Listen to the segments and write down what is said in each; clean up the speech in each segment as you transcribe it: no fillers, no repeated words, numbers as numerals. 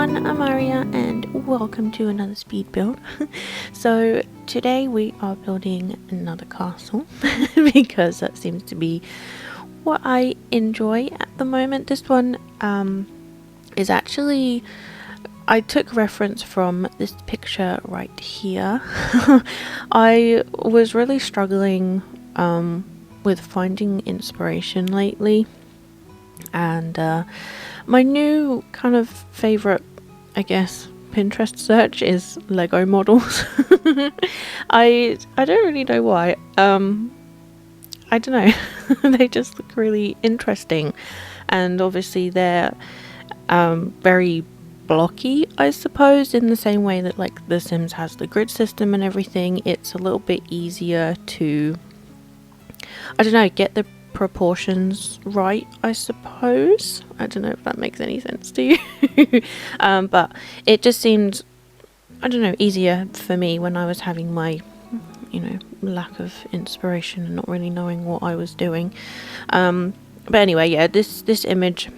everyone, I'm Aria and welcome to another speed build. So today we are building another castle because that seems to be what I enjoy at the moment. This one is actually, I took reference from this picture right here. I was really struggling with finding inspiration lately, and my new kind of favorite, I guess, Pinterest search is Lego models. I don't really know why. I don't know. They just look really interesting, and obviously they're very blocky, I suppose, in the same way that like The Sims has the grid system and everything. It's a little bit easier to, I don't know, get the proportions right, I suppose. I don't know if that makes any sense to you. But it just seemed, I don't know, easier for me when I was having my, you know, lack of inspiration and not really knowing what I was doing. But anyway, yeah, this image,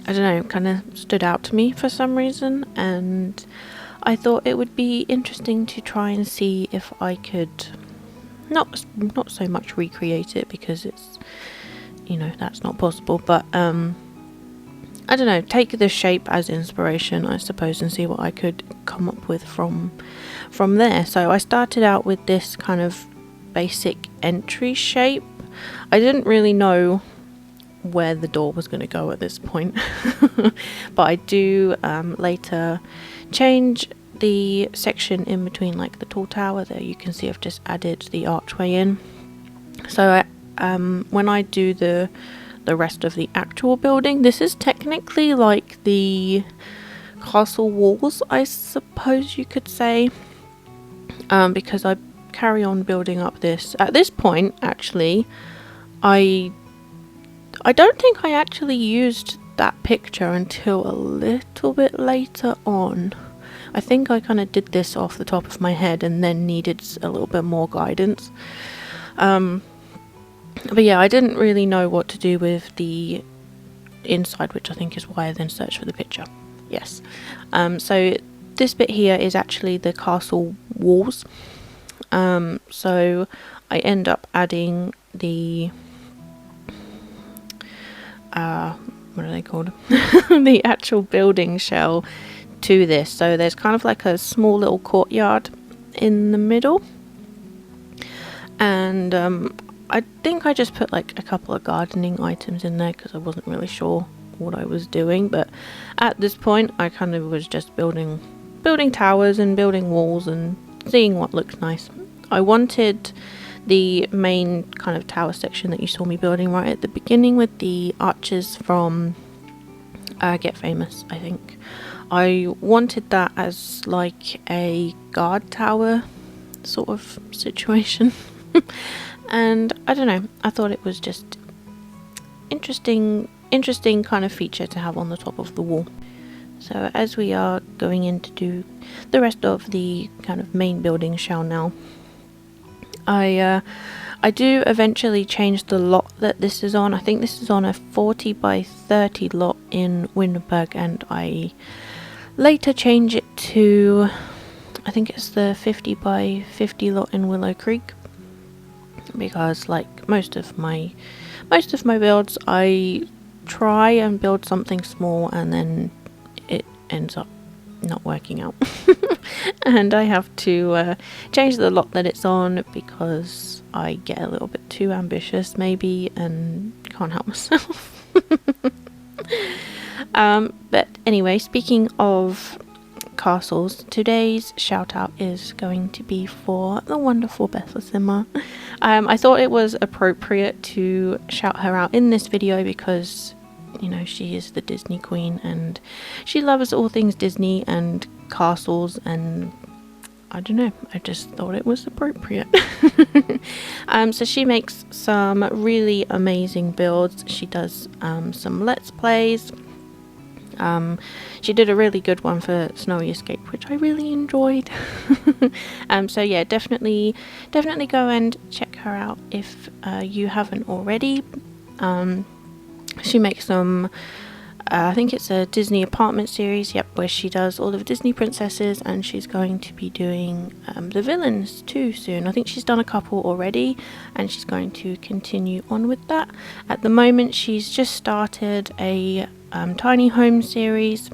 I don't know, kind of stood out to me for some reason, and I thought it would be interesting to try and see if I could not so much recreate it, because it's, you know, that's not possible, but I don't know, take the shape as inspiration, I suppose, and see what I could come up with from there. So I started out with this kind of basic entry shape. I didn't really know where the door was going to go at this point, but I do later change the section in between, like the tall tower there. You can see I've just added the archway in. So when I do the rest of the actual building, this is technically like the castle walls, I suppose you could say, because I carry on building up this. At this point, actually, I don't think I actually used that picture until a little bit later on. I think I kind of did this off the top of my head and then needed a little bit more guidance. But yeah, I didn't really know what to do with the inside, which I think is why I then searched for the picture. Yes. So this bit here is actually the castle walls. So I end up adding the what are they called? The actual building shell to this. So there's kind of like a small little courtyard in the middle, and I think I just put like a couple of gardening items in there because I wasn't really sure what I was doing. But at this point I kind of was just building towers and building walls and seeing what looks nice. I wanted the main kind of tower section that you saw me building right at the beginning with the arches from Get Famous, I think. I wanted that as like a guard tower sort of situation. And I don't know, I thought it was just interesting kind of feature to have on the top of the wall. So as we are going in to do the rest of the kind of main building shell now, I do eventually change the lot that this is on. I think this is on a 40 by 30 lot in Windberg, and I later change it to, I think it's the 50 by 50 lot in Willow Creek, because like most of my builds, I try and build something small and then it ends up not working out. And I have to change the lot that it's on because I get a little bit too ambitious maybe and can't help myself. But anyway, speaking of castles, today's shout out is going to be for the wonderful Bethlesimmer. I thought it was appropriate to shout her out in this video because, you know, she is the Disney queen and she loves all things Disney and castles, and I don't know, I just thought it was appropriate. So she makes some really amazing builds. She does some Let's Plays. She did a really good one for Snowy Escape, which I really enjoyed. So yeah, definitely go and check her out if you haven't already. She makes some I think it's a Disney apartment series, yep, where she does all of Disney princesses, and she's going to be doing the villains too soon. I think she's done a couple already, and she's going to continue on with that. At the moment, she's just started a tiny home series,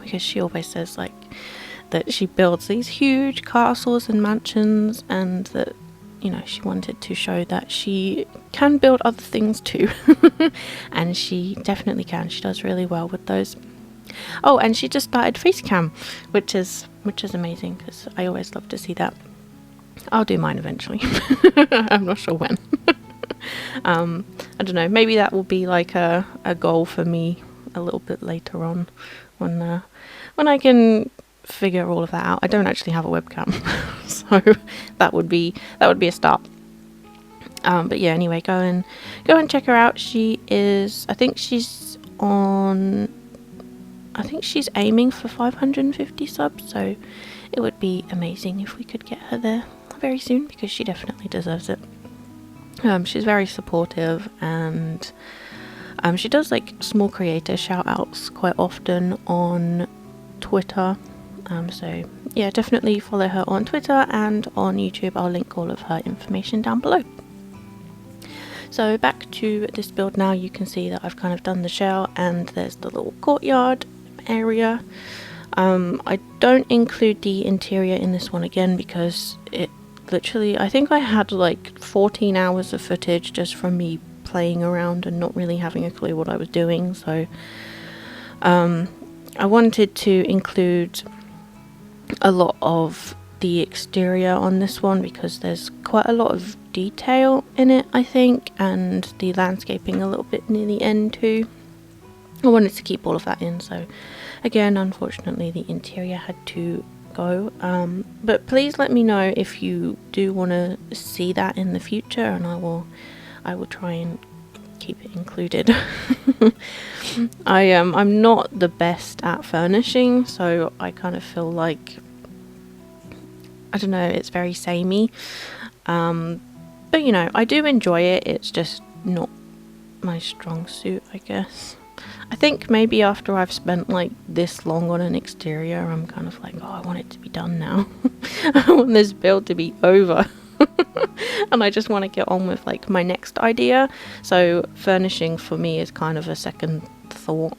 because she always says like that she builds these huge castles and mansions, and that, you know, she wanted to show that she can build other things too. And she definitely can. She does really well with those. Oh, and she just started Facecam, which is amazing, because I always love to see that. I'll do mine eventually. I'm not sure when. I don't know, maybe that will be like a goal for me a little bit later on, when I can figure all of that out. I don't actually have a webcam, so that would be a start. But yeah, anyway, go and check her out. She is, I think she's aiming for 550 subs, so it would be amazing if we could get her there very soon, because she definitely deserves it. She's very supportive, and she does like small creator shout outs quite often on Twitter. So yeah, definitely follow her on Twitter and on YouTube. I'll link all of her information down below. So back to this build now. You can see that I've kind of done the shell, and there's the little courtyard area. I don't include the interior in this one again, because it literally, I think I had like 14 hours of footage just from me playing around and not really having a clue what I was doing. So I wanted to include a lot of the exterior on this one, because there's quite a lot of detail in it, I think, and the landscaping a little bit near the end too. I wanted to keep all of that in, so again, unfortunately the interior had to go, but please let me know if you do want to see that in the future, and I will try and keep it included. I'm not the best at furnishing, so I kind of feel like, I don't know, it's very samey, but you know, I do enjoy it. It's just not my strong suit, I guess. I think maybe after I've spent like this long on an exterior, I'm kind of like, oh, I want it to be done now. I want this build to be over. And I just want to get on with like my next idea. So furnishing for me is kind of a second thought.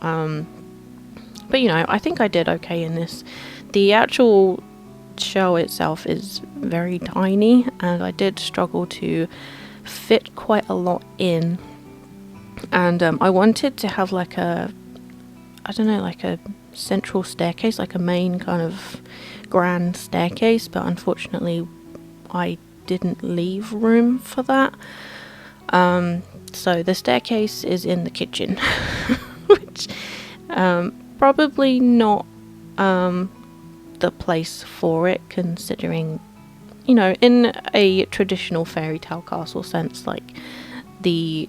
But you know, I think I did okay in this. The actual shell itself is very tiny, and I did struggle to fit quite a lot in. And I wanted to have like a, I don't know, like a central staircase, like a main kind of grand staircase, but unfortunately I didn't leave room for that. So the staircase is in the kitchen, which probably not the place for it, considering, you know, in a traditional fairy tale castle sense, like the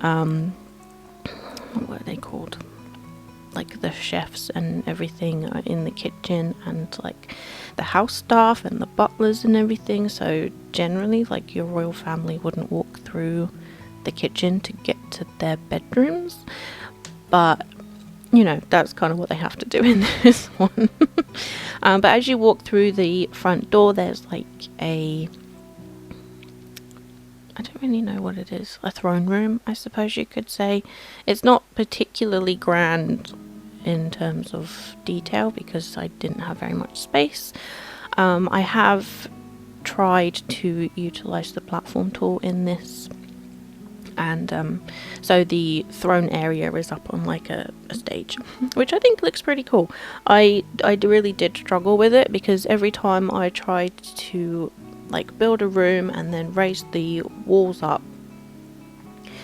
what are they called, like the chefs and everything are in the kitchen, and like the house staff and the butlers and everything. So generally, like, your royal family wouldn't walk through the kitchen to get to their bedrooms, but you know, that's kind of what they have to do in this one. But as you walk through the front door, there's like a, I don't really know what it is, a throne room, I suppose you could say. It's not particularly grand in terms of detail, because I didn't have very much space. I have tried to utilize the platform tool in this, and so the throne area is up on like a stage, which I think looks pretty cool. I really did struggle with it, because every time I tried to like build a room and then raise the walls up,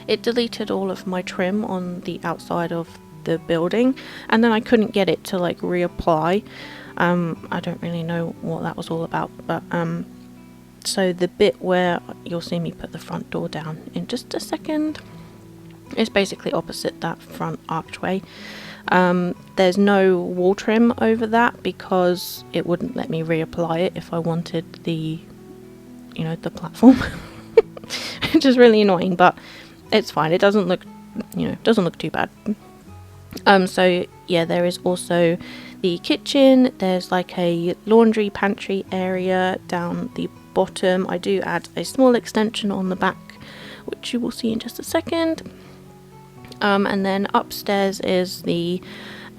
it deleted all of my trim on the outside of the building, and then I couldn't get it to like reapply. I don't really know what that was all about, but so the bit where you'll see me put the front door down in just a second is basically opposite that front archway. There's no wall trim over that, because it wouldn't let me reapply it if I wanted the, you know, the platform, which is really annoying, but it's fine. It doesn't look, you know, doesn't look too bad. So yeah, there is also the kitchen. There's like a laundry pantry area down the bottom. I do add a small extension on the back, which you will see in just a second. And then upstairs is the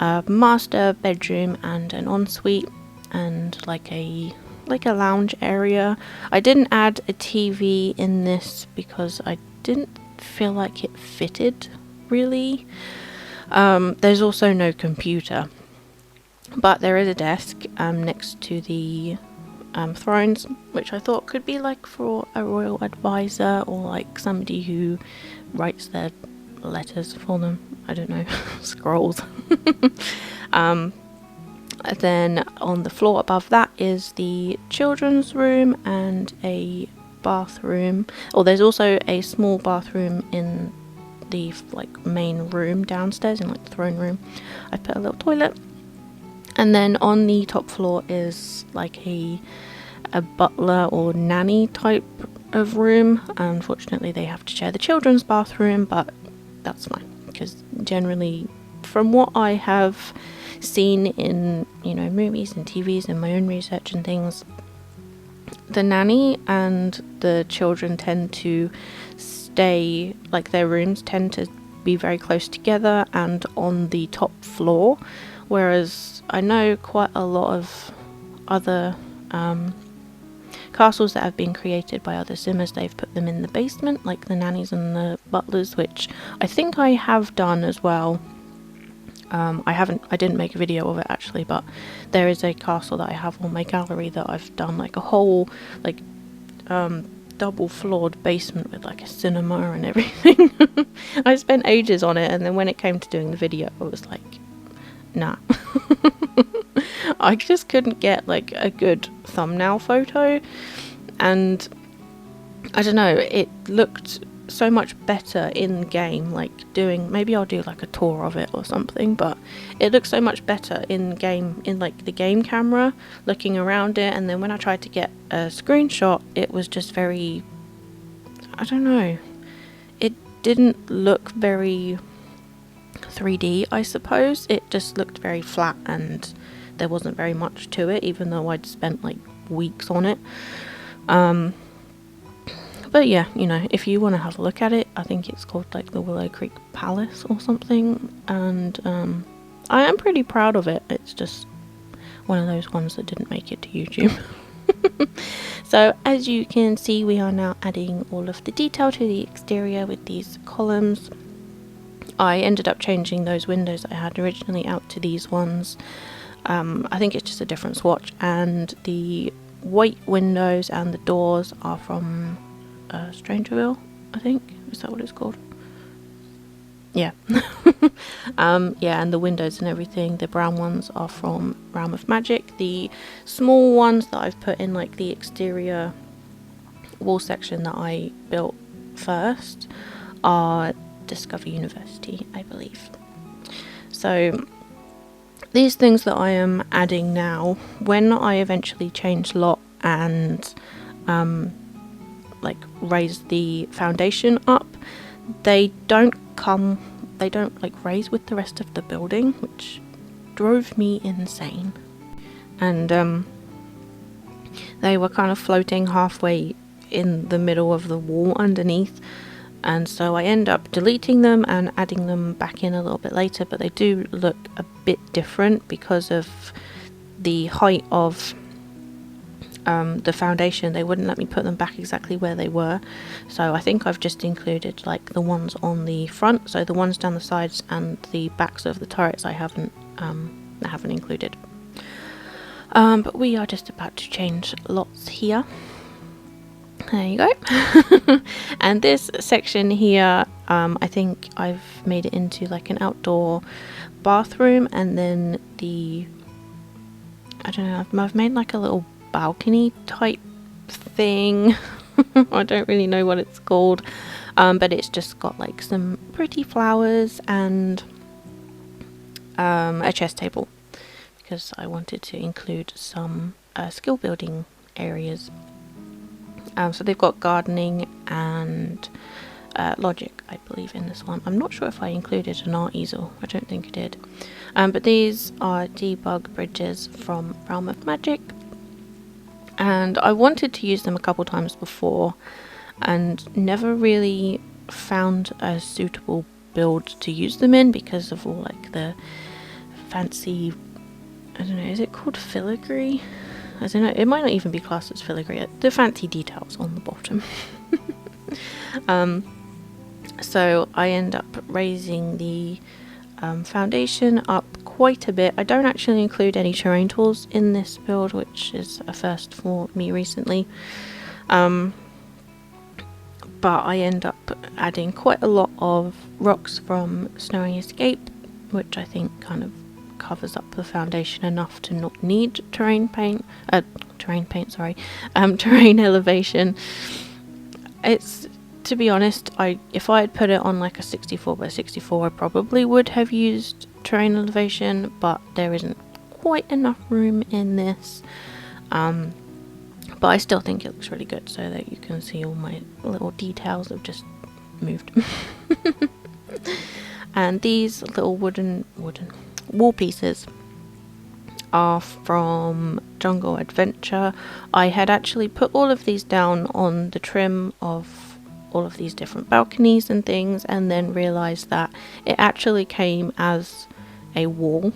master bedroom and an ensuite, and like a lounge area. I didn't add a TV in this because I didn't feel like it fitted really. There's also no computer, but there is a desk next to the thrones, which I thought could be like for a royal advisor or like somebody who writes their letters for them. I don't know, scrolls. Then on the floor above that is the children's room and a bathroom. Oh, there's also a small bathroom in the like main room downstairs, in like the throne room. I put a little toilet. And then on the top floor is like a butler or nanny type of room. Unfortunately, they have to share the children's bathroom, but that's fine, because generally, from what I have seen in, you know, movies and TVs and my own research and things, the nanny and the children tend to stay, like their rooms tend to be very close together and on the top floor, whereas I know quite a lot of other castles that have been created by other simmers, they've put them in the basement, like the nannies and the butlers, which I think I have done as well. I didn't make a video of it actually, but there is a castle that I have on my gallery that I've done like a whole like double floored basement with like a cinema and everything. I spent ages on it, and then when it came to doing the video I was like, nah. I just couldn't get like a good thumbnail photo, and I don't know, it looked so much better in game, like maybe I'll do like a tour of it or something, but it looks so much better in game, in like the game camera, looking around it, and then when I tried to get a screenshot, it was just very, I don't know, it didn't look very 3D, I suppose. It just looked very flat and there wasn't very much to it, even though I'd spent like weeks on it. But yeah, you know, if you want to have a look at it, I think it's called like the Willow Creek Palace or something, and I am pretty proud of it. It's just one of those ones that didn't make it to YouTube. So as you can see, we are now adding all of the detail to the exterior with these columns. I ended up changing those windows I had originally out to these ones. I think it's just a different swatch, and the white windows and the doors are from Strangerville, I think. Is that what it's called? Yeah. Yeah, and the windows and everything, the brown ones are from Realm of Magic. The small ones that I've put in like the exterior wall section that I built first are Discover University, I believe. So these things that I am adding now, when I eventually change lot and like raise the foundation up, they don't like raise with the rest of the building, which drove me insane. And they were kind of floating halfway in the middle of the wall underneath, and so I end up deleting them and adding them back in a little bit later, but they do look a bit different because of the height of the foundation. They wouldn't let me put them back exactly where they were, so I think I've just included like the ones on the front, so the ones down the sides and the backs of the turrets I haven't included. But we are just about to change lots here. There you go. And this section here, I think I've made it into like an outdoor bathroom, and then I don't know, I've made like a little balcony type thing. I don't really know what it's called, but it's just got like some pretty flowers and a chess table, because I wanted to include some skill building areas. So they've got gardening and logic, I believe, in this one. I'm not sure if I included an art easel. I don't think I did. But these are debug bridges from Realm of Magic, and I wanted to use them a couple times before and never really found a suitable build to use them in because of all like the fancy, I don't know, is it called filigree? I don't know, it might not even be classed as filigree, the fancy details on the bottom. So I end up raising the foundation up quite a bit. I don't actually include any terrain tools in this build, which is a first for me recently. But I end up adding quite a lot of rocks from Snowy Escape, which I think kind of covers up the foundation enough to not need terrain elevation. It's, to be honest, if I had put it on like a 64 by 64, I probably would have used terrain elevation, but there isn't quite enough room in this. But I still think it looks really good, so that you can see all my little details have just moved. And these little wooden wall pieces are from Jungle Adventure. I had actually put all of these down on the trim of all of these different balconies and things, and then realized that it actually came as a wall.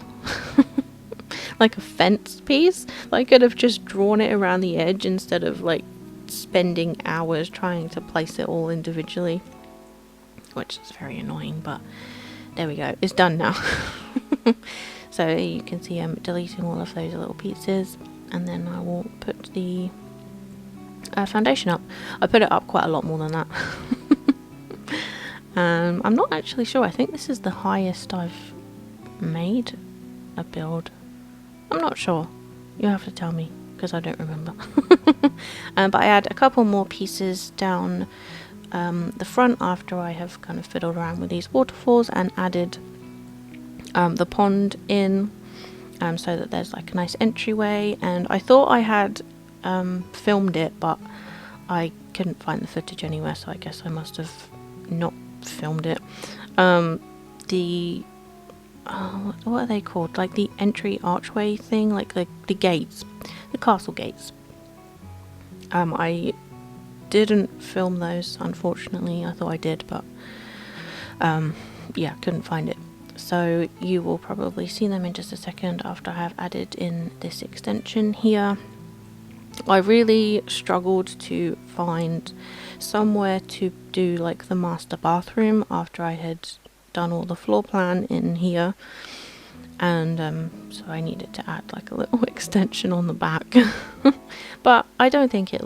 Like a fence piece. I could have just drawn it around the edge instead of like spending hours trying to place it all individually, which is very annoying, but there we go, it's done now. So you can see I'm deleting all of those little pieces, and then I will put the foundation up. I put it up quite a lot more than that. I'm not actually sure, I think this is the highest I've made a build. I'm not sure, you have to tell me because I don't remember. But I add a couple more pieces down the front after I have kind of fiddled around with these waterfalls and added the pond in, so that there's like a nice entryway. And I thought I had filmed it, but I couldn't find the footage anywhere, so I guess I must have not filmed it. What are they called? Like the entry archway thing, like the gates, the castle gates. I didn't film those, unfortunately. I thought I did, but yeah, couldn't find it. So you will probably see them in just a second after I have added in this extension here. I really struggled to find somewhere to do like the master bathroom after I had done all the floor plan in here, and so I needed to add like a little extension on the back. But I don't think it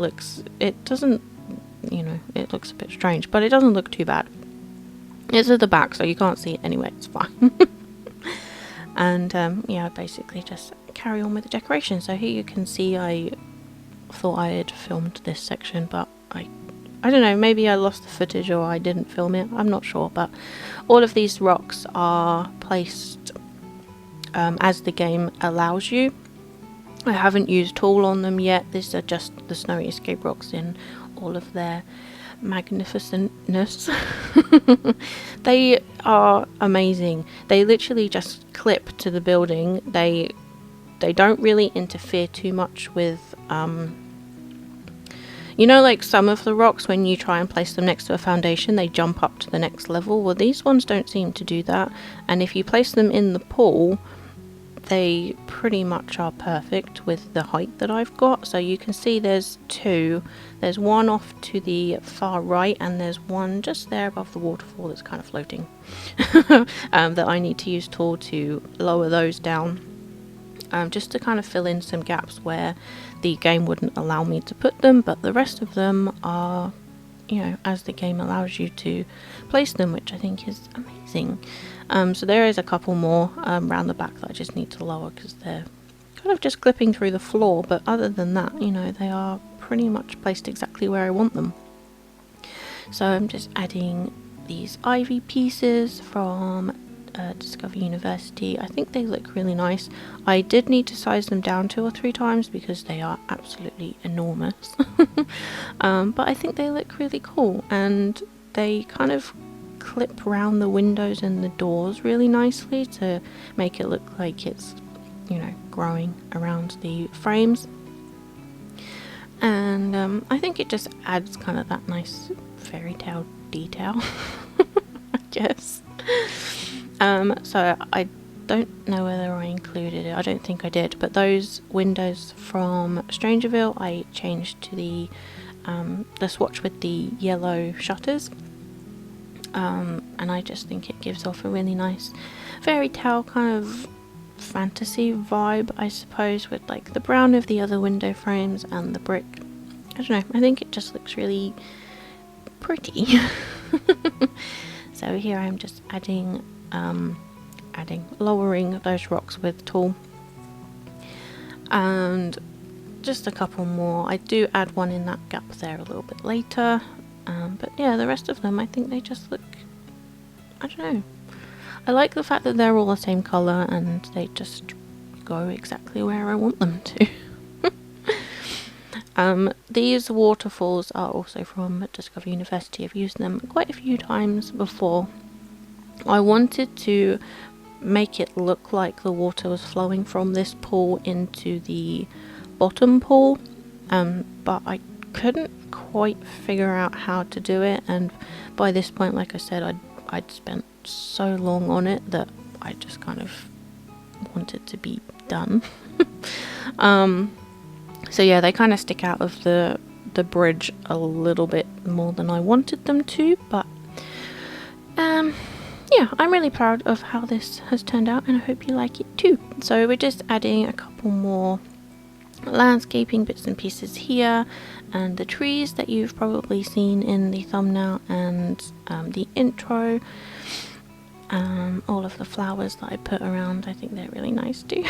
doesn't, you know, it looks a bit strange, but it doesn't look too bad. It's at the back, so you can't see it anyway, it's fine. And yeah, I basically just carry on with the decoration. So here you can see I thought I had filmed this section, but I don't know, maybe I lost the footage or I didn't film it, I'm not sure. But all of these rocks are placed as the game allows you. I haven't used tool on them yet. These are just the Snowy Escape rocks in all of their magnificentness. They are amazing. They literally just clip to the building. They don't really interfere too much with you know, like some of the rocks, when you try and place them next to a foundation, they jump up to the next level. Well, these ones don't seem to do that, and if you place them in the pool, they pretty much are perfect with the height that I've got. So you can see there's two. There's one off to the far right, and there's one just there above the waterfall that's kind of floating. That I need to use tool to lower those down. Just to kind of fill in some gaps where the game wouldn't allow me to put them, but the rest of them are, you know, as the game allows you to place them, which I think is amazing. So there is a couple more around the back that I just need to lower because they're kind of just clipping through the floor, but other than that, you know, they are pretty much placed exactly where I want them. So I'm just adding these ivy pieces from Discover University. I think they look really nice. I did need to size them down 2 or 3 times because they are absolutely enormous. But I think they look really cool, and they kind of clip around the windows and the doors really nicely to make it look like it's, you know, growing around the frames. And I think it just adds kind of that nice fairy tale detail, I guess. So I don't know whether I included it. I don't think I did, but those windows from Strangerville I changed to the swatch with the yellow shutters, and I just think it gives off a really nice fairy tale kind of fantasy vibe, I suppose, with like the brown of the other window frames and the brick. I don't know, I think it just looks really pretty. So here I'm just lowering those rocks with tool, and just a couple more. I do add one in that gap there a little bit later, but yeah, the rest of them I think they just look, I don't know, I like the fact that they're all the same colour and they just go exactly where I want them to. These waterfalls are also from Discover University. I've used them quite a few times before. I wanted to make it look like the water was flowing from this pool into the bottom pool, but I couldn't quite figure out how to do it, and by this point, like I said, I'd spent so long on it that I just kind of wanted to be done. So yeah, they kind of stick out of the bridge a little bit more than I wanted them to, but yeah, I'm really proud of how this has turned out, and I hope you like it too. So we're just adding a couple more landscaping bits and pieces here, and the trees that you've probably seen in the thumbnail and the intro. All of the flowers that I put around, I think they're really nice too.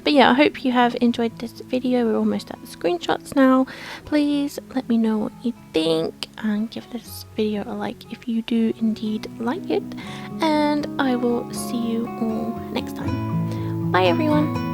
But yeah, I hope you have enjoyed this video. We're almost at the screenshots now. Please let me know what you think and give this video a like if you do indeed like it, and I will see you all next time. Bye everyone.